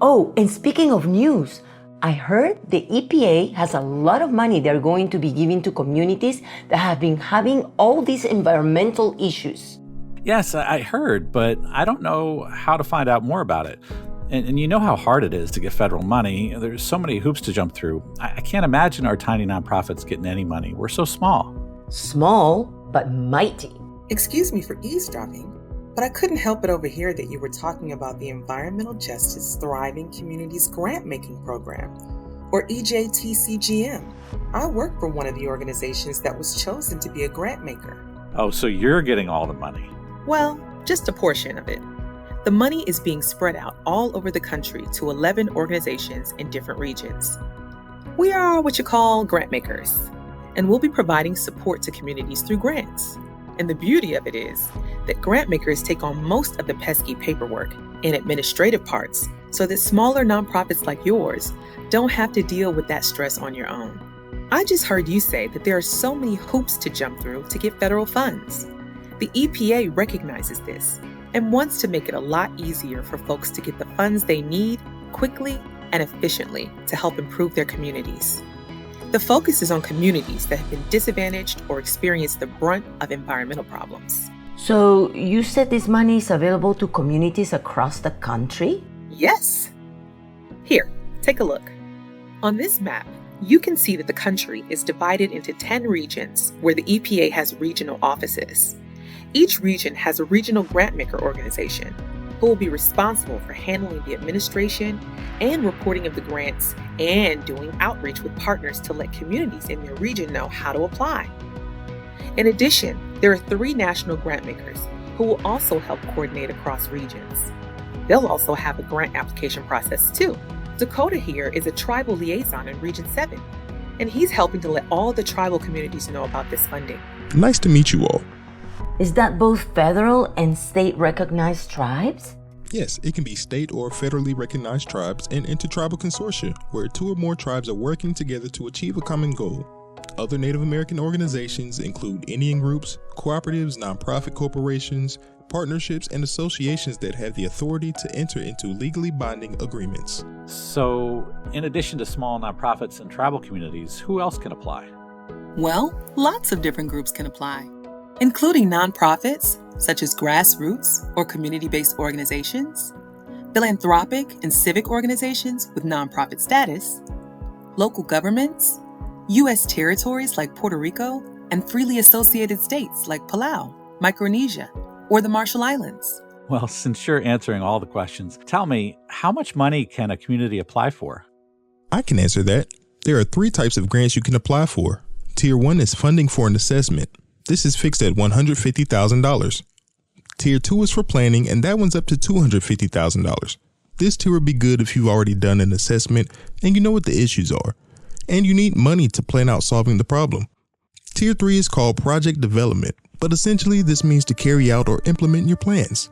Oh, and speaking of news, I heard the EPA has a lot of money they're going to be giving to communities that have been having all these environmental issues. Yes, I heard, but I don't know how to find out more about it. And you know how hard it is to get federal money. There's so many hoops to jump through. I can't imagine our tiny nonprofits getting any money. We're so small. Small, but mighty. Excuse me for eavesdropping, but I couldn't help but overhear that you were talking about the Environmental Justice Thriving Communities Grantmaking Program, or EJ TCGM. I work for one of the organizations that was chosen to be a grant maker. Oh, so you're getting all the money. Well, just a portion of it. The money is being spread out all over the country to 11 organizations in different regions. We are what you call grant makers, and we'll be providing support to communities through grants. And the beauty of it is that grant makers take on most of the pesky paperwork and administrative parts so that smaller nonprofits like yours don't have to deal with that stress on your own. I just heard you say that there are so many hoops to jump through to get federal funds. The EPA recognizes this and wants to make it a lot easier for folks to get the funds they need quickly and efficiently to help improve their communities. The focus is on communities that have been disadvantaged or experienced the brunt of environmental problems. So you said this money is available to communities across the country? Yes. Here, take a look. On this map, you can see that the country is divided into 10 regions where the EPA has regional offices. Each region has a regional grantmaker organization who will be responsible for handling the administration and reporting of the grants and doing outreach with partners to let communities in their region know how to apply. In addition, there are 3 national grantmakers who will also help coordinate across regions. They'll also have a grant application process too. Dakota here is a tribal liaison in Region 7, and he's helping to let all the tribal communities know about this funding. Nice to meet you all. Is that both federal and state recognized tribes? Yes, it can be state or federally recognized tribes and intertribal consortia, where 2 or more tribes are working together to achieve a common goal. Other Native American organizations include Indian groups, cooperatives, nonprofit corporations, partnerships, and associations that have the authority to enter into legally binding agreements. So, in addition to small nonprofits and tribal communities, who else can apply? Well, lots of different groups can apply, including nonprofits, such as grassroots or community-based organizations, philanthropic and civic organizations with nonprofit status, local governments, U.S. territories like Puerto Rico, and freely associated states like Palau, Micronesia, or the Marshall Islands. Well, since you're answering all the questions, tell me, how much money can a community apply for? I can answer that. There are 3 types of grants you can apply for. Tier 1 is funding for an assessment. This is fixed at $150,000. Tier 2 is for planning, and that one's up to $250,000. This tier would be good if you've already done an assessment and you know what the issues are, and you need money to plan out solving the problem. Tier 3 is called project development, but essentially this means to carry out or implement your plans.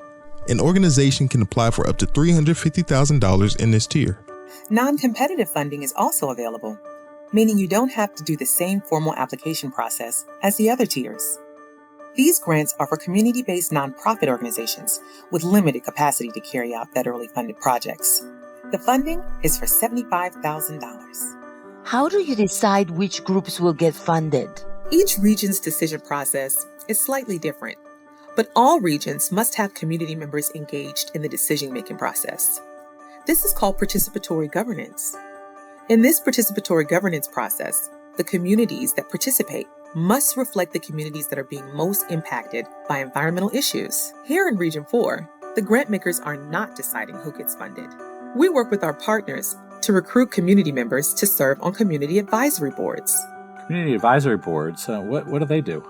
An organization can apply for up to $350,000 in this tier. Non-competitive funding is also available, meaning you don't have to do the same formal application process as the other tiers. These grants are for community-based nonprofit organizations with limited capacity to carry out federally funded projects. The funding is for $75,000. How do you decide which groups will get funded? Each region's decision process is slightly different, but all regions must have community members engaged in the decision-making process. This is called participatory governance. In this participatory governance process, the communities that participate must reflect the communities that are being most impacted by environmental issues. Here in Region 4, the grant makers are not deciding who gets funded. We work with our partners to recruit community members to serve on community advisory boards. Community advisory boards, what do they do?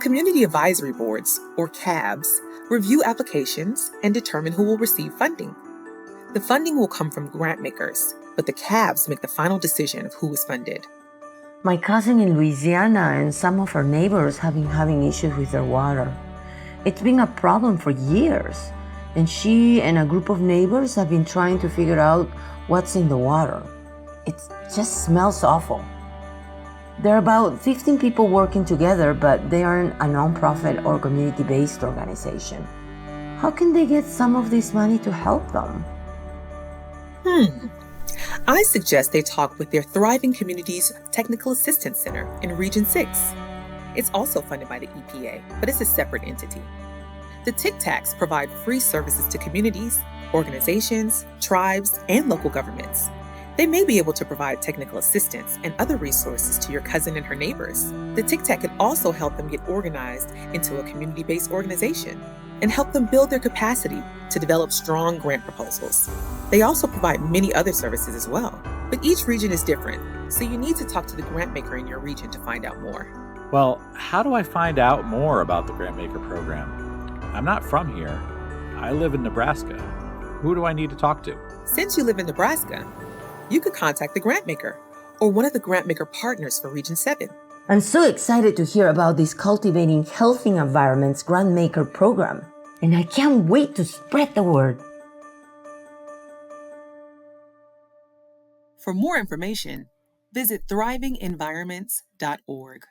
Community advisory boards, or CABs, review applications and determine who will receive funding. The funding will come from grant makers, but the CABs make the final decision of who is funded. My cousin in Louisiana and some of her neighbors have been having issues with their water. It's been a problem for years, and she and a group of neighbors have been trying to figure out what's in the water. It just smells awful. There are about 15 people working together, but they aren't a nonprofit or community-based organization. How can they get some of this money to help them? I suggest they talk with their Thriving Communities Technical Assistance Center in Region 6. It's also funded by the EPA, but it's a separate entity. The Tic Tacs provide free services to communities, organizations, tribes, and local governments. They may be able to provide technical assistance and other resources to your cousin and her neighbors. The Tic Tac can also help them get organized into a community-based organization and help them build their capacity to develop strong grant proposals. They also provide many other services as well, but each region is different, so you need to talk to the grant maker in your region to find out more. Well, how do I find out more about the Grantmaker program? I'm not from here. I live in Nebraska. Who do I need to talk to? Since you live in Nebraska, you could contact the Grantmaker or one of the Grantmaker partners for Region 7. I'm so excited to hear about this Cultivating Healthy Environments Grantmaker program, and I can't wait to spread the word. For more information, visit thrivingenvironments.org.